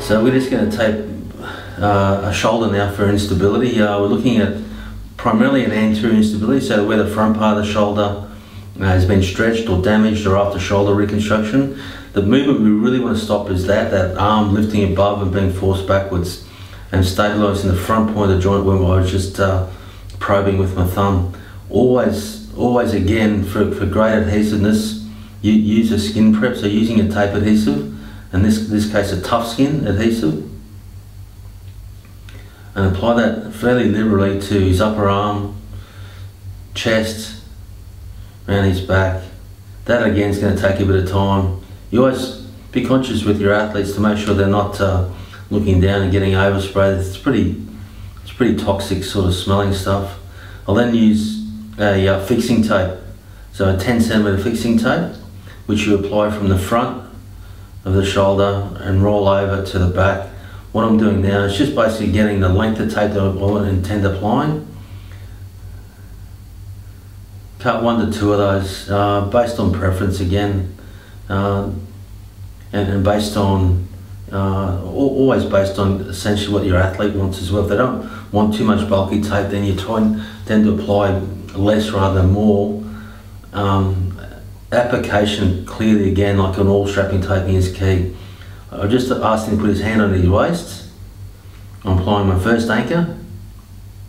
So we're just going to tape a shoulder now for instability. We're looking at primarily an anterior instability, so where the front part of the shoulder has been stretched or damaged, or after shoulder reconstruction. The movement we really want to stop is that arm lifting above and being forced backwards, and stabilising the front point of the joint where I was just probing with my thumb. Always again, for great adhesiveness, you use a skin prep, so using a tape adhesive, in this case a tough skin adhesive, and apply that fairly liberally to his upper arm, chest, around his back. That again is going to take a bit of time. You always be conscious with your athletes to make sure they're not looking down and getting oversprayed. It's pretty toxic sort of smelling stuff. I'll then use a fixing tape, so a 10cm fixing tape, which you apply from the front of the shoulder and roll over to the back. What I'm doing now is just basically getting the length of tape that I intend applying. Cut 1 to 2 of those, based on preference again, and based on always based on essentially what your athlete wants as well. If they don't want too much bulky tape, then you tend to apply less rather than more. Application clearly again, like on all strapping taping, is key. I just asked him to put his hand on his waist. I'm applying my first anchor,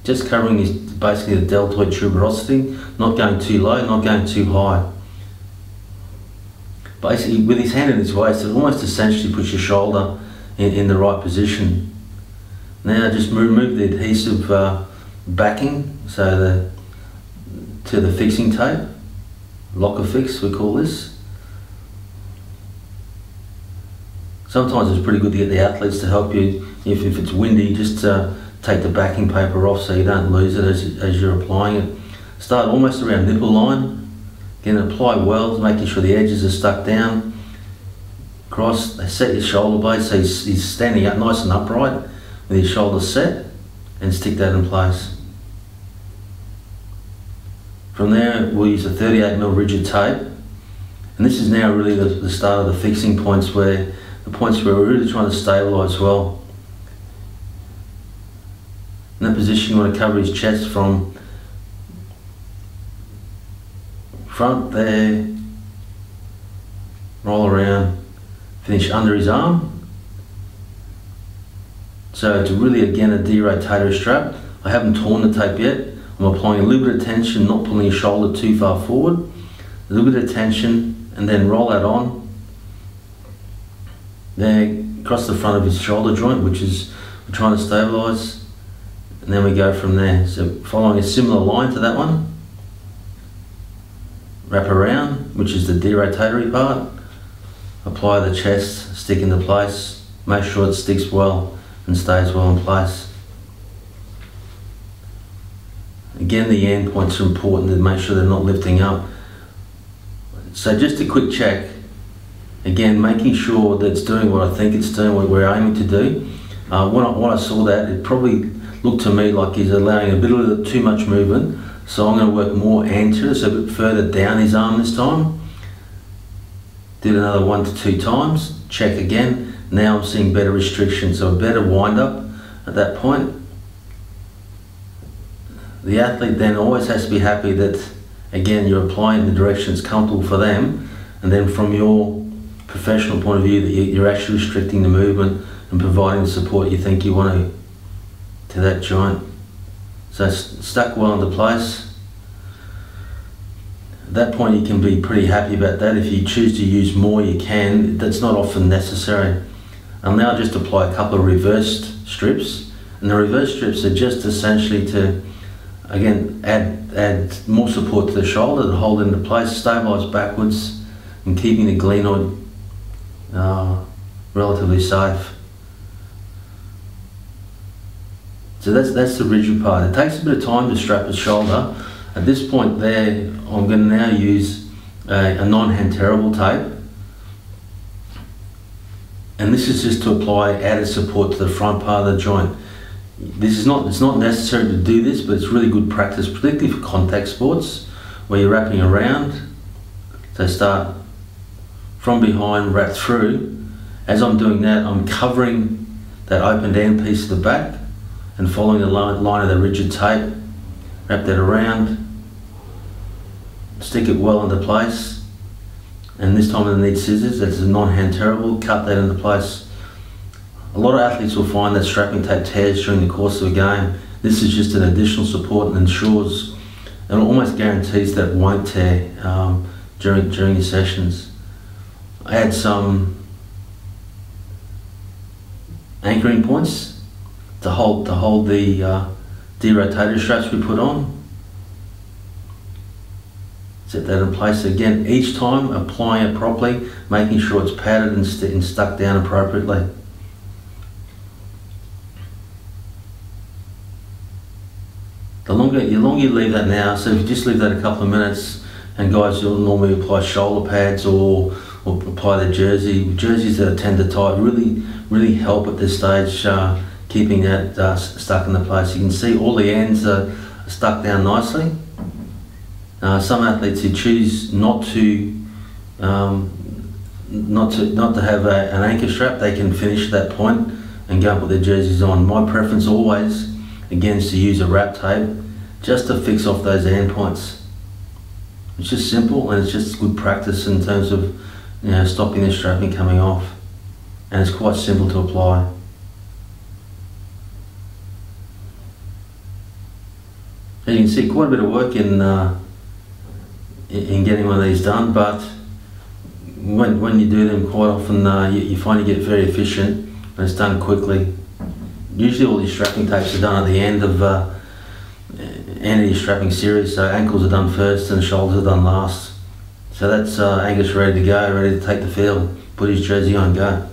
just covering his basically the deltoid tuberosity, not going too low, not going too high. Basically, with his hand in his waist, it almost essentially puts your shoulder in the right position. Now just remove the adhesive backing, so to the fixing tape, locker fix we call this. Sometimes it's pretty good to get the athletes to help you if it's windy, just take the backing paper off so you don't lose it as you're applying it. Start almost around nipple line. Again, apply well, making sure the edges are stuck down. Cross, set your shoulder blade so he's standing up nice and upright with his shoulders set, and stick that in place. From there, we'll use a 38mm rigid tape, and this is now really the start of the fixing points, where we're really trying to stabilise well. In that position, you want to cover his chest from front there, roll around, finish under his arm. So it's really again a derotatory strap. I haven't torn the tape yet. I'm applying a little bit of tension, not pulling your shoulder too far forward. A little bit of tension, and then roll that on. There, across the front of his shoulder joint, which is we're trying to stabilise, and then we go from there. So following a similar line to that one. Wrap around, which is the derotatory part. Apply the chest, stick into place. Make sure it sticks well and stays well in place. Again, the end points are important to make sure they're not lifting up. So just a quick check. Again, making sure that it's doing what I think it's doing, what we're aiming to do. When I saw that, it probably looked to me like he's allowing a bit of too much movement. So I'm going to work more anterior, so a bit further down his arm this time. Did another 1 to 2 times, check again. Now I'm seeing better restriction, so a better wind up at that point. The athlete then always has to be happy that, again, you're applying the direction that's comfortable for them, and then from your professional point of view, that you're actually restricting the movement and providing the support you think you want to that joint. So it's stuck well into place. At that point you can be pretty happy about that. If you choose to use more, you can. That's not often necessary. I'll now just apply a couple of reversed strips, and the reverse strips are just essentially to, again, add more support to the shoulder to hold it into place, stabilise backwards, and keeping the glenoid relatively safe. So that's the rigid part. It takes a bit of time to strap the shoulder. At this point there, I'm going to now use a non-hand terrible tape. And this is just to apply added support to the front part of the joint. It's not necessary to do this, but it's really good practice, particularly for contact sports, where you're wrapping around. So start from behind, wrap through. As I'm doing that, I'm covering that opened end piece to the back, and following the line of the rigid tape, wrap that around, stick it well into place, and this time I need scissors. That's a non-hand terrible, cut that into place. A lot of athletes will find that strapping tape tears during the course of a game. This is just an additional support and ensures and almost guarantees that it won't tear during your sessions. I add some anchoring points to hold the derotator straps we put on. Set that in place again, each time applying it properly, making sure it's padded and stuck down appropriately. The longer you leave that now, so if you just leave that a couple of minutes, and guys will normally apply shoulder pads or apply the jerseys that are tender tight, really help at this stage, keeping that stuck into place. You can see all the ends are stuck down nicely. Some athletes who choose not to have an anchor strap, they can finish at that point and go and put their jerseys on. My preference always, again, is to use a wrap tape just to fix off those end points. It's just simple, and it's just good practice in terms of stopping the strapping coming off, and it's quite simple to apply. As you can see, quite a bit of work in getting one of these done, but when you do them, quite often you find you get very efficient and it's done quickly. Usually all these strapping tapes are done at the end of your strapping series, so ankles are done first and shoulders are done last. So that's Angus ready to go, ready to take the field, put his jersey on and go.